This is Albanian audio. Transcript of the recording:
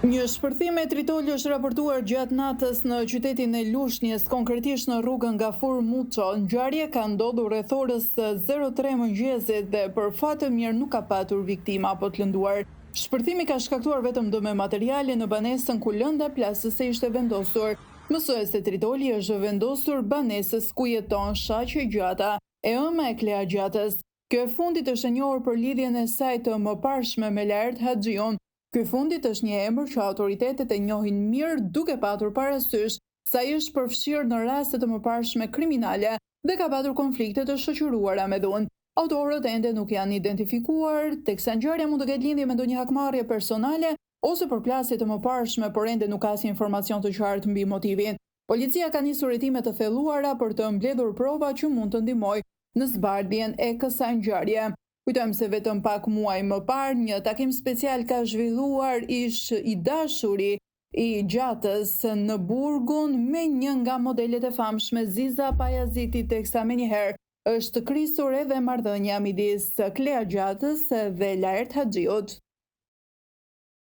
Një shpërthim e tritoli është raportuar gjatë natës në qytetin e Lushnjës, konkretisht në rrugën Gafur Muço. Ngjarja ka ndodhur rreth orës 03 mëngjesit dhe për fat të mirë nuk ka patur viktima apo të lënduar. Shpërthimi ka shkaktuar vetëm dëme materiale në banesën ku lënda plasëse ishte vendosur. Mësuese Tritoli është vendosur banesës ku jeton Shaqe Gjata, e ëma e Klea Gjatës. Kjo e fundit është e njohur për lidhjen e saj të mëparshme me Laert Haxhiun. Ky fundit është një emër që autoritetet e njohin mirë duke patur parasysh se ai është përfshirë në raste të mëparshme kriminale dhe ka patur konflikte të shoqëruara me dhunë. Autorët ende nuk janë identifikuar, teksa ngjarja mund të ketë lindje me ndonjë hakmarrje personale ose përplasje të mëparshme, por ende nuk ka asnjë informacion të qartë mbi motivin. Policia ka nisur hetime të thelluara për të mbledhur prova që mund të ndihmojë në zbardhjen e kësaj ngjarje. Kujtojmë se vetëm pak muaj më parë, një takim special ka zhvilluar ish i dashuri i Gjatës në Burgun me një nga modelet e famshme Ziza Pajaziti, teksa menjëherë është krisur edhe marrëdhënia midis Klea Gjatës dhe Laert Haxhiut.